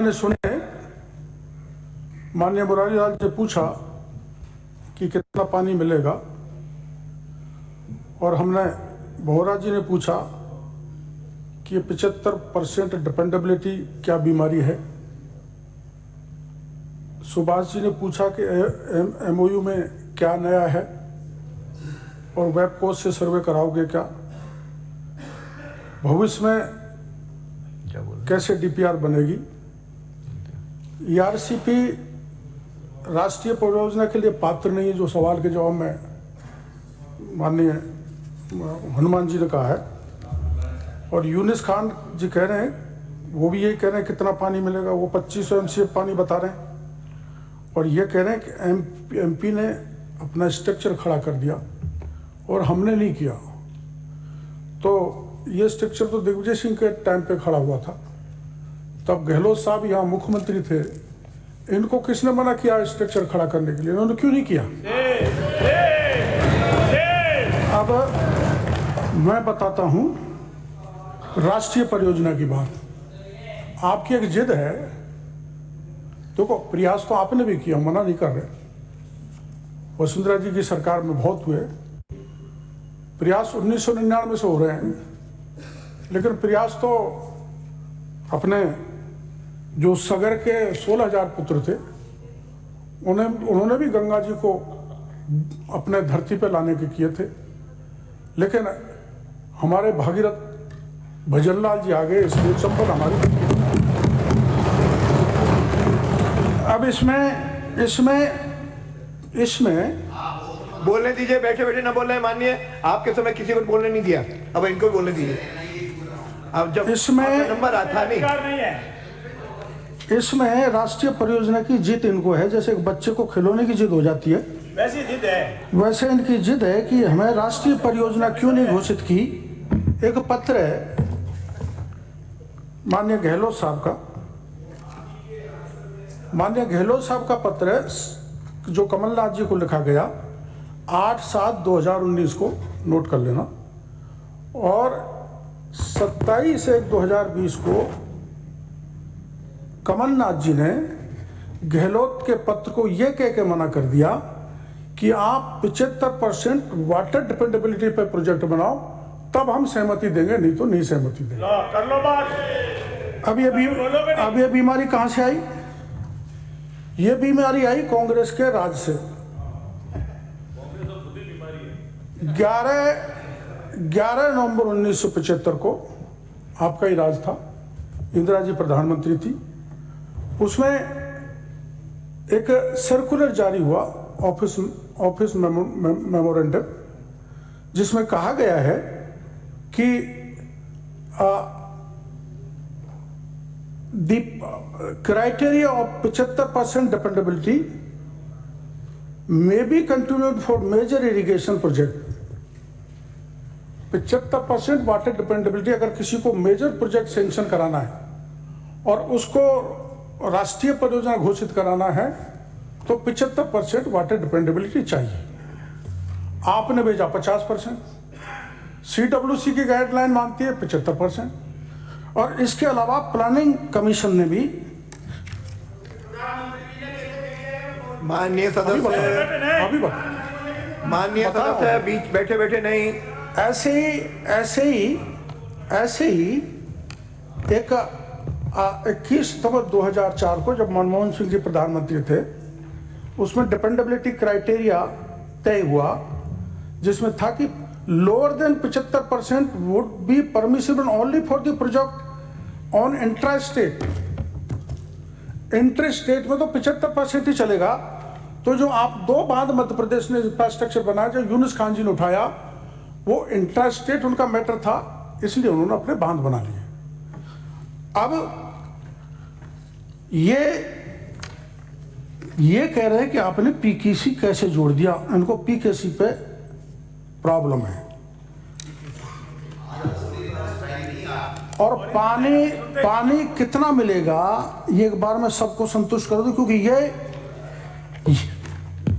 ने सुने माननीय मुरारी लाल से पूछा कि कितना पानी मिलेगा, और हमने बोहरा जी ने पूछा कि 75% डिपेंडेबिलिटी क्या बीमारी है। सुभाष जी ने पूछा कि एमओयू में क्या नया है और वेब कोर्स से सर्वे कराओगे क्या, भविष्य में कैसे डीपीआर बनेगी। ईआरसीपी राष्ट्रीय परियोजना के लिए पात्र नहीं, जो सवाल के जवाब में माननीय हनुमान जी ने कहा है। और यूनिस खान जी कह रहे हैं, वो भी यही कह रहे हैं कितना पानी मिलेगा, वो 2500 एमसीएफ पानी बता रहे हैं, और ये कह रहे हैं कि एमपी ने अपना स्ट्रक्चर खड़ा कर दिया और हमने नहीं किया। तो ये स्ट्रक्चर तो दिग्विजय सिंह के टाइम पे खड़ा हुआ था, तब गहलोत साहब यहाँ मुख्यमंत्री थे, इनको किसने मना किया स्ट्रक्चर खड़ा करने के लिए, इन्होंने क्यों नहीं किया। अब मैं बताता हूँ राष्ट्रीय परियोजना की बात। आपकी एक जिद है, देखो प्रयास तो आपने भी किया, मना नहीं कर रहे, वसुंधरा जी की सरकार में बहुत हुए प्रयास, 1999 से हो रहे हैं, लेकिन प्रयास तो अपने जो सगर के 16,000 पुत्र थे उन्होंने भी गंगा जी को अपने धरती पे लाने के किए थे, लेकिन हमारे भागीरथ भजनलाल जी आ गए, इसलिए संपद हमारी। अब इसमें बोलने दीजिए, बैठे बैठे ना बोल रहे हैं माननीय, आपके समय किसी को बोलने नहीं दिया, अब इनको भी बोलने दीजिए। अब जब इसमें नंबर आता नहीं है, इसमें राष्ट्रीय परियोजना की जिद इनको है, जैसे एक बच्चे को खिलौने की जिद हो जाती है, वैसी जिद है, वैसे इनकी जिद है कि हमें राष्ट्रीय परियोजना क्यों नहीं घोषित की। एक पत्र है माननीय गहलोत साहब का पत्र है, जो कमलनाथ जी को लिखा गया 8/7/2019 को नोट कर लेना, और 27/1/2020 को कमलनाथ जी ने गहलोत के पत्र को यह कह के मना कर दिया कि आप 75% वाटर डिपेंडेबिलिटी पे प्रोजेक्ट बनाओ, तब हम सहमति देंगे, नहीं तो नहीं सहमति देंगे। कर लो बात। अब ये बीमारी कहां से आई? ये बीमारी आई कांग्रेस के राज से। 11 नवंबर 1975 को आपका ही राज था, इंदिरा जी प्रधानमंत्री थी, उसमें एक सर्कुलर जारी हुआ, ऑफिस मेमोरेंडम, जिसमें कहा गया है कि the criteria of 75% dependability may be continued for major irrigation project. 75% water dependability अगर किसी को मेजर प्रोजेक्ट सैंक्शन कराना है और उसको राष्ट्रीय परियोजना घोषित कराना है, तो 75% वाटर डिपेंडेबिलिटी चाहिए। आपने भेजा 50%, सीडब्ल्यूसी की गाइडलाइन मांगती है 75%, और इसके अलावा प्लानिंग कमीशन ने भी माननीय सदस्य माननीय सदस्य बीच बैठे बैठे नहीं, ऐसे ही एक 21 सितंबर 2004 को जब मनमोहन सिंह जी प्रधानमंत्री थे, उसमें डिपेंडेबिलिटी क्राइटेरिया तय हुआ, जिसमें था कि lower than 75% would be permissible only for the project on intra state में तो 75% ही चलेगा। तो जो आप 2 बांध मध्य प्रदेश ने इंफ्रास्ट्रक्चर बनाया, जो यूनिस खान जी ने उठाया, वो इंट्रा स्टेट उनका मैटर था, इसलिए उन्होंने अपने बांध बना लिए। अब ये कह रहे हैं कि आपने पीकेसी कैसे जोड़ दिया, इनको पीकेसी पे प्रॉब्लम है। और पानी कितना मिलेगा ये एक बार में सबको संतुष्ट कर दो, क्योंकि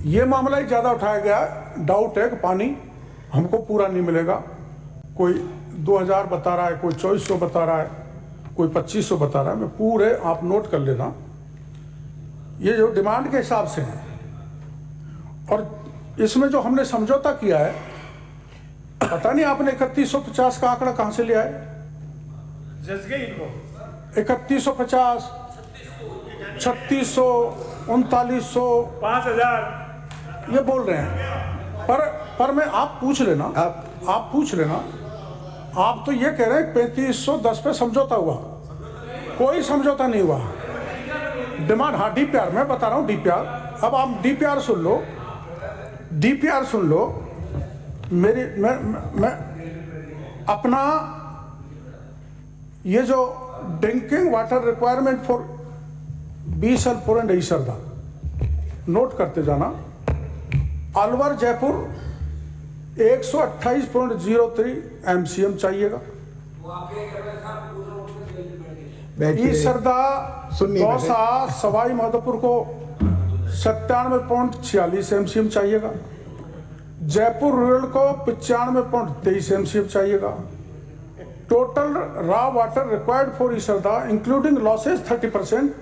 ये मामला ही ज्यादा उठाया गया। डाउट है कि पानी हमको पूरा नहीं मिलेगा, कोई 2000 बता रहा है, कोई 2400 बता रहा है, कोई 2500 बता रहा है, मैं पूरे आप नोट कर लेना, ये जो डिमांड के हिसाब से है। और इसमें जो हमने समझौता किया है, पता नहीं आपने 3150 का आंकड़ा कहां से लिया है? जज गई इनको 3150, 3600, 3900 5000 ये बोल रहे हैं। पर मैं आप पूछ लेना, आप पूछ लेना, आप तो ये कह रहे हैं 3510 पे समझौता हुआ, कोई समझौता नहीं हुआ। डिमांड, हाँ डीपीआर, मैं बता रहा हूँ डीपीआर। अब आप डीपीआर सुन लो, डीपीआर सुन लो मेरी। मैं अपना ये जो drinking water requirement for Bisalpur and Isarda note करते जाना। अलवर जयपुर 128.03 MCM चाहिएगा। ईसरदा दौसा सवाई माधोपुर को 97.46 MCM चाहिएगा। जयपुर रूरल को 95.23 MCM चाहिएगा। Total raw water required for Isarda including losses 30%,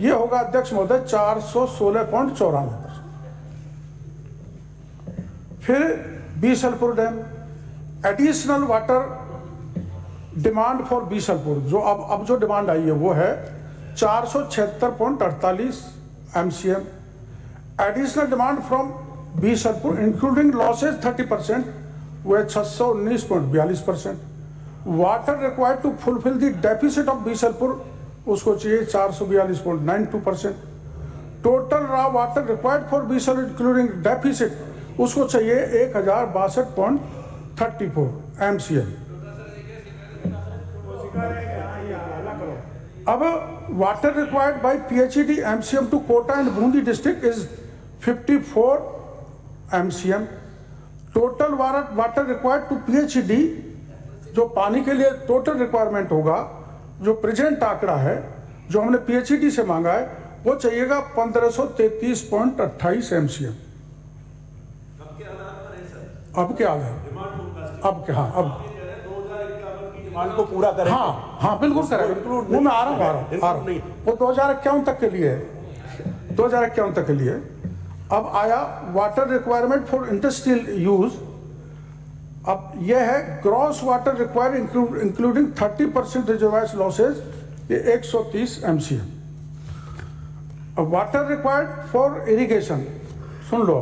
ये होगा अध्यक्ष महोदय 416.94। फिर Bisalpur dam additional water demand for Bisalpur, जो अब जो डिमांड आई है वो है 476.48 MCM। Additional demand from Bisalpur including losses 30%, वो है 619.42%। Water required to fulfil the deficit of Bisalpur, उसको चाहिए 442.92%। Total raw water required for Bisalpur including deficit, उसको चाहिए 1062.34 MCM। अब water required by PHED MCM to Kota and Bundi district is 54 MCM। Total water required to PHED, जो पानी के लिए टोटल रिक्वायरमेंट होगा, जो प्रेजेंट आंकड़ा है जो हमने PHED से मांगा है, वो चाहिएगा 1533.28 MCM। अब क्या है? अब क्या? हाँ, अब डिमांड को पूरा करें। हाँ बिल्कुल करेंगे। वो मैं आ रहा हूँ। वो 2051 तक के लिए, 2051 तक के लिए। अब आया water requirement for industrial use. अब यह है gross water required including 30% reservoir losses, ये 130 MCM। अब water required for irrigation, soon low,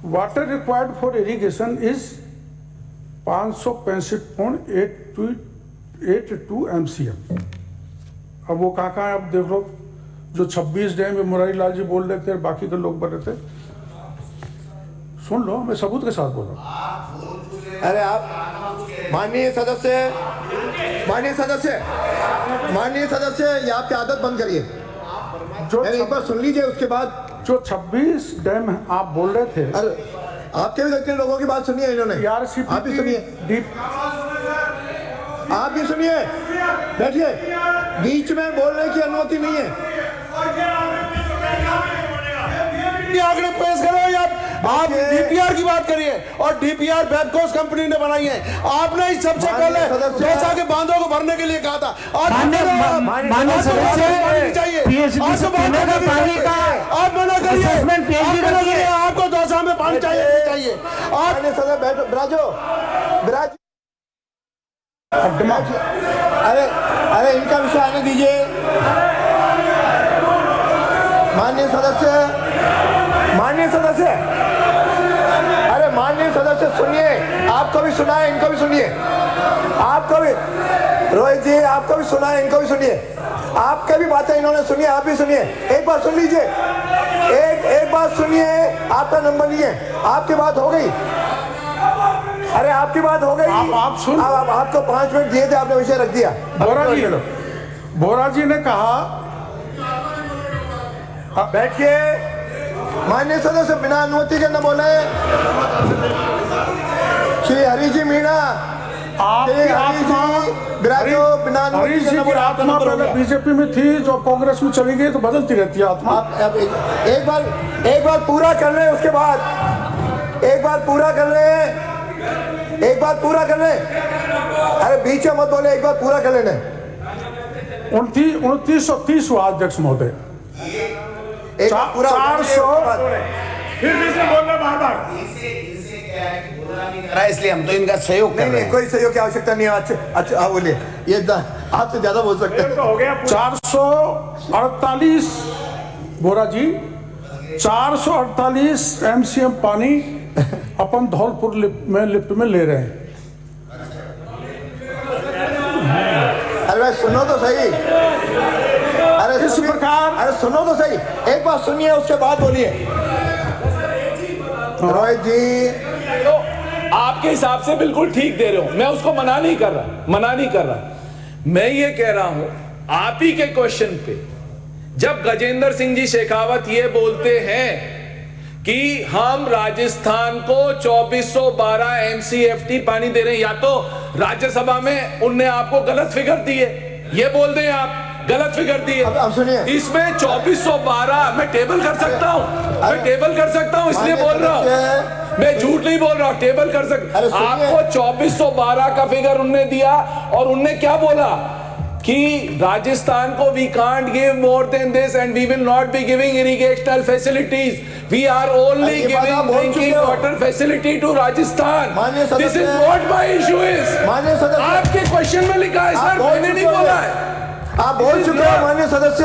water required for irrigation is 565.82 MCM। अब वो कहाँ कहाँ आप देख लो, जो 26 डैम मुरारी लाल जी बोल रहे थे, बाकी के लोग बोल रहे थे, सुन लो, मैं सबूत के साथ बोल रहा हूँ। अरे आप माननीय सदस्य, ये आपकी आदत बंद करिए। जो एक बार सुन लीजिए, उसके बाद जो 26 डैम आप बोल रहे थे, अरे आपके भी कितने लोगों की बात सुनी है इन्होंने? आप भी सुनिए, आप भी सुनिए, बैठिए, बीच में बोलने की अनुमति नहीं है। आंकड़े पेश करो या आप डीपीआर की बात करिए, और डीपीआर बैबकोस कंपनी ने बनाई है। आपने ही सबसे पहले दौसा के बांधों को भरने के लिए कहा था। आप मना करिए, आप मना करिए, आपको दौसा में पानी चाहिए। आप बिराजो, अरे इनका विषय आने दीजिए। माननीय सदस्य सुनिए, आपको भी सुना है, इनको भी सुनिए। आपको भी, रोहित जी, आपको भी सुना है, इनको भी सुनिए। आपके भी बातें इन्होंने सुनी, आप भी सुनिए। एक बार सुन लीजिए, एक बार सुनिए, आपका नंबर नहीं है, आपकी बात हो गई। अरे आपकी बात हो गई, आप सुन, आपको 5 मिनट दिए थे, आपने विषय रख दिया। बोरा जी ने कहा, बैठिए। माननीय सदस्य बिना अनुमति के न बोले। श्री हरि जी मीणा, आपकी आत्मा बिना अनुमति के न बोले। आत्मा पहले बीजेपी में थी, जो कांग्रेस में चली गई, तो बदलती रहती है आत्मा। एक बार पूरा कर ले, उसके बाद एक बार पूरा कर ले। अरे बीच में मत बोले, एक बार पूरा कर लेने। 2930 हुआ अध्यक्ष महोदय। एक बार पूरा 400 फिर भी से बोल रहे बार बार। इसलिए हम तो इनका सहयोग कर नहीं रहे नहीं हैं। कोई सहयोग की आवश्यकता नहीं है। अच्छा हाँ बोलिए, ये आपसे ज्यादा बोल सकते हैं। तो हो गया 448 बोरा जी 448 MCM पानी अपन धौलपुर लिफ्ट में ले रहे हैं। अरे भाई सुनो तो सही। अरे इस प्रकार अरे सुनो तो सही, एक बार सुनिए उसके बाद बोलिए। रोहित जी तो आपके हिसाब से बिल्कुल ठीक दे रहे हो, मैं उसको मना नहीं कर रहा। मैं ये कह रहा हूं आप ही के क्वेश्चन पे जब गजेंद्र सिंह जी शेखावत ये बोलते हैं कि हम राजस्थान को 2412 MCFT पानी दे रहे हैं, या तो राज्यसभा में उनने आपको गलत फिगर दी है, ये बोल दें आप गलत फिगर दी है। अब सुनिए, इसमें 2412 मैं टेबल कर सकता हूं, इसलिए बोल रहा हूं, मैं झूठ नहीं बोल रहा हूं, टेबल कर सकता। अरे सुनिए। आपको 2412 का फिगर उनने दिया और उनने क्या बोला कि राजस्थान को we can't give more than this and we will not be giving irrigational facilities, we are only ये बात आप गिविंग बोल चुके ड्रिंकिंग हो। Water facility to Rajasthan. माननीय दिस इज सदस्य- व्हाट माय इशू इज। माननीय सदस्य- आपके क्वेश्चन में लिखा है आप सर, बोल मैंने नहीं चुके हो। बोला है। आप बोल चुके हो माननीय सदस्य,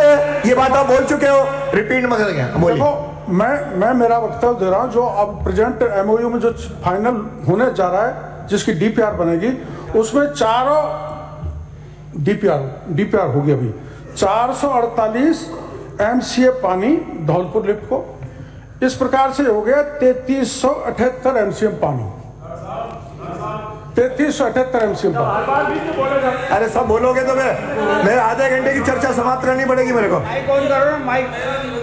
ये बात आप बोल चुके हो, रिपीट मत करेंगे। बोलिए। देखो मैं मेरा वक्तव्य दे रहा हूं, जो अब प्रेजेंट MOU में जो फाइनल होने जा रहा है, जिसकी DPR बनेगी, उसमें चारों DPR होगी अभी 448 MCA पानी धौलपुर लिफ्ट को, इस प्रकार से हो गया 3378 MCM पानी, 3378 MCM पानी। बार बीच में बोले सर। अरे सब बोलोगे तो मैं आधे घंटे की चर्चा समाप्त करनी पड़ेगी मेरे को। माइक ऑन करो ना, माइक।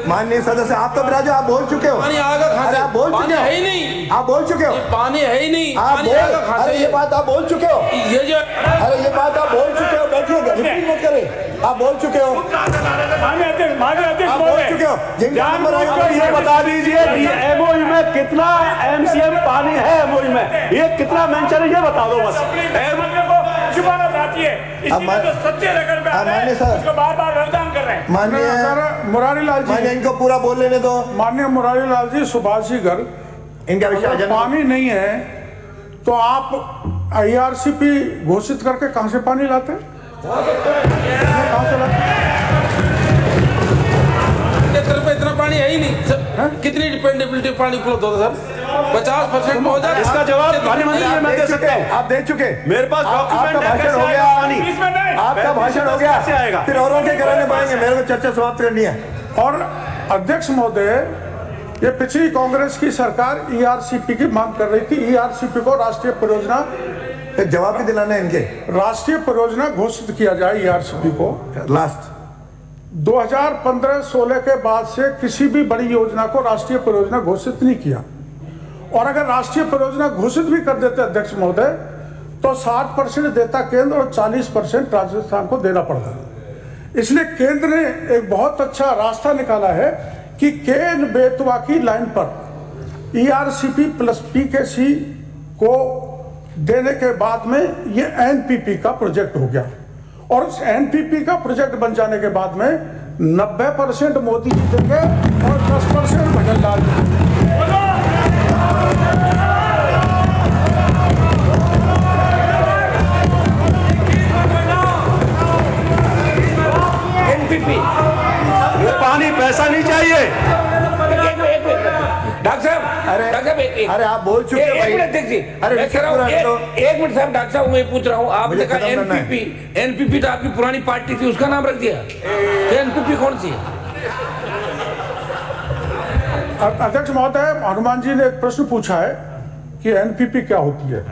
माननीय सदस्य आप तो बिराजो, आप बोल चुके हो। पानी आएगा कहाँ अरे से? आप बोल पानी चुके हो, है ही नहीं। आप बोल चुके हो, पानी है ही नहीं, आप पानी बोल, आएगा कहाँ अरे से? ये बात आप बोल चुके हो, ये जो अरे ये बात आप बोल चुके हो, बैठिए, रिपीट मत करें, आप बोल चुके हो, माननीय अध्यक्ष आप बोल चुके हो। जिनका नंबर आएगा जानबूझकर ये ये बता दीजिए MOU में कितना MCM पानी है, MOU में ये कितना मेंशन है, ये बता दो बस। छुपाना चाहती है, इसीलिए तो सच्चे रकम पे आ रहे माननीय हैं, सर। उसको बार-बार रद्दान कर रहे हैं। माननीय मुरारी लाल माननीय जी, इनको पूरा बोल लेने दो। माननीय मुरारी लाल जी, सुभाष जी गर्ग, इनका विषय अगर अजेंडा- पानी नहीं है तो आप IRCP घोषित करके कहां से पानी लाते हैं? कहां से लाते हैं? क्षेत्र पे इतना पानी है ही नहीं सर। कितनी डिपेंडेबिलिटी पानी उपलब्ध होता है सर? 50% में हो जाए। इसका जवाब पानी मंत्री जी मैं दे सकता हूँ। आप दे चुके, मेरे पास आपका डॉक्यूमेंट है, भाषण कैसे हो आएगा गया, पानी? इसमें नहीं। आपका भाषण हो गया, कैसे आएगा? फिर औरों के कराने पाएंगे, मेरे को चर्चा समाप्त करनी है। और अध्यक्ष महोदय, ये पिछली कांग्रेस की सरकार ERCP की मांग कर रही थी, ERCP को राष्ट्रीय परियोजना, एक जवाब भी दिलाना है इनके। राष्ट्रीय परियोजना घोषित किया जाए ERCP को। लास्ट 2015-16 के बाद से किसी भी बड़ी योजना को राष्ट्रीय परियोजना घोषित नहीं किया, और अगर राष्ट्रीय परियोजना घोषित भी कर देते अध्यक्ष महोदय तो 60% देता केंद्र और 40% राजस्थान को देना पड़ता है। इसलिए केंद्र ने एक बहुत अच्छा रास्ता निकाला है कि केन बेतवा की लाइन पर ERCP प्लस PKC को देने के बाद में ये NPP का प्रोजेक्ट हो गया, और उस NPP का प्रोजेक्ट बन जाने के बाद में 90% मोदी जी देंगे और 10% भजन लाल जी देंगे। NPP पानी पैसा नहीं चाहिए। डॉक्टर साहब अरे आप बोल चुके हो एक भाई। मिनट देखिए, अरे मैं कह रहा हूँ, पूरा तो- एक मिनट साहब, डॉक्टर साहब मैं पूछ रहा हूँ, आपने मुझे कहा खत्म करना है। NPP तो आपकी पुरानी पार्टी थी, उसका नाम रख दिया, NPP कौन सी है? अध्यक्ष महोदय, हनुमान जी ने एक प्रश्न पूछा है कि NPP क्या होती है।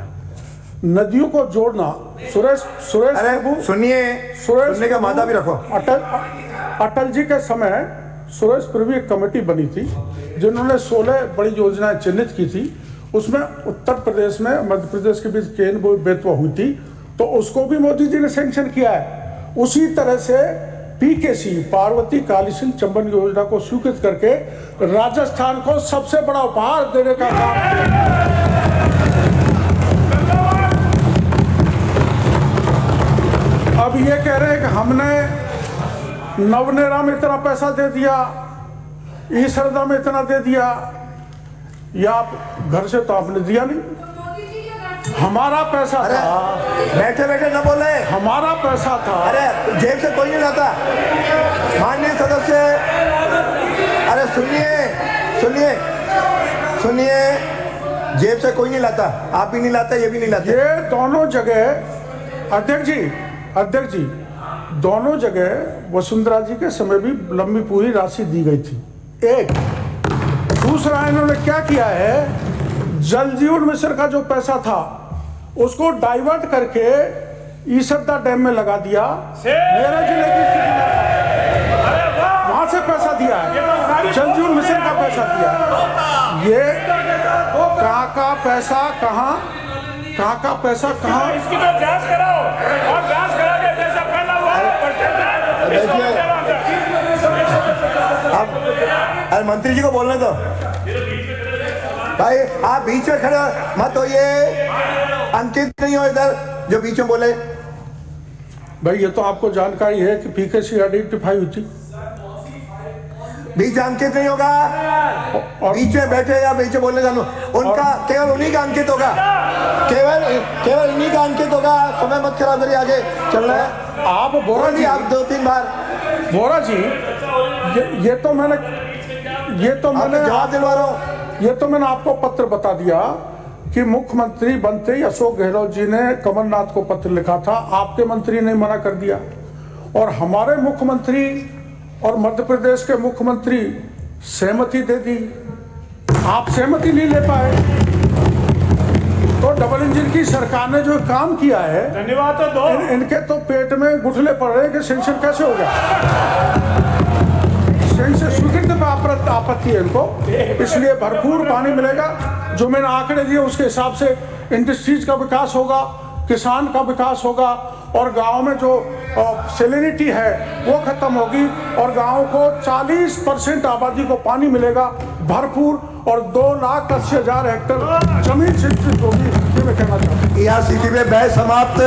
नदियों को जोड़ना, सुरेश अरे प्रभु, सुनिए, सुनने का मादा भी रखो। अटल जी के समय सुरेश प्रभु एक कमेटी बनी थी जिन्होंने 16 बड़ी योजनाएं चिन्हित की थी। उसमें उत्तर प्रदेश में मध्य प्रदेश के बीच केन बेतवा हुई थी, तो उसको भी मोदी जी ने सैंक्शन किया है। उसी तरह से PKC पार्वती काली सिंह चंबल योजना को स्वीकृत करके राजस्थान को सबसे बड़ा उपहार देने का काम। अब ये कह रहे हैं कि हमने नवनेरा में इतना पैसा दे दिया, ईसरदा में इतना दे दिया, या आप घर से तो आपने दिया नहीं। हमारा पैसा अरे था, बैठे बैठे न बोले, हमारा पैसा था। अरे जेब से कोई नहीं लाता। माननीय सदस्य, अरे सुनिए सुनिए सुनिए, जेब से कोई नहीं लाता, आप भी नहीं लाते, ये भी नहीं लाते। ये दोनों जगह अध्यक्ष जी दोनों जगह वसुंधरा जी के समय भी लंबी पूरी राशि दी गई थी। एक दूसरा, इन्होंने क्या किया है, जल जीवन मिशन का जो पैसा था उसको डाइवर्ट करके ईसरदा डैम में लगा दिया। मेरा जिले की स्थिति में वहां से पैसा दिया है, जल जीवन मिशन का पैसा दिया है। ये कहाँ का पैसा कहाँ का पैसा कहाँ? इसकी तो जांच कराओ, और जांच करा के जैसा पहला हुआ अब अरे मंत्री जी को बोलने दो भाई, आप बीच में खड़े मत होइए, अंकित नहीं हो इधर जो बीच में बोले। भाई ये तो आपको जानकारी है कि पीकेसी आइडेंटिफाई हुई थी, बीच अंकित नहीं होगा, और बीच में बैठे या बीच में बोलने जानो, उनका केवल उन्हीं का अंकित होगा, केवल उन्हीं का अंकित होगा। समय मत खराब करिए, आगे चल रहा है। आप बोरा जी, आप 2-3 बार बोरा जी, ये तो मैंने जवाब दिलवा रहा हूँ। ये तो मैंने आपको पत्र बता दिया कि मुख्यमंत्री बनते ही अशोक गहलोत जी ने कमलनाथ को पत्र लिखा था, आपके मंत्री ने मना कर दिया, और हमारे मुख्यमंत्री और मध्य प्रदेश के मुख्यमंत्री सहमति दे दी, आप सहमति नहीं ले पाए। तो डबल इंजन की सरकार ने जो काम किया है, धन्यवाद तो दो। इनके तो पेट में गुठले पड़ रहे हैं कि सेंक्शन कैसे हो गया। सेंक्शन स्वीकृति पे आपत्ति है इनको, इसलिए भरपूर पानी मिलेगा। जो मैंने आंकड़े दिए उसके हिसाब से इंडस्ट्रीज का विकास होगा, किसान का विकास होगा, और गांव में जो सैलिनिटी है वो खत्म होगी, और गांव को 40% आबादी को पानी मिलेगा भरपूर, और 2,80,000 हेक्टेयर जमीन सिंचित होगी। ये मैं कहना चाहता हूँ। ERCP में बहस समाप्त।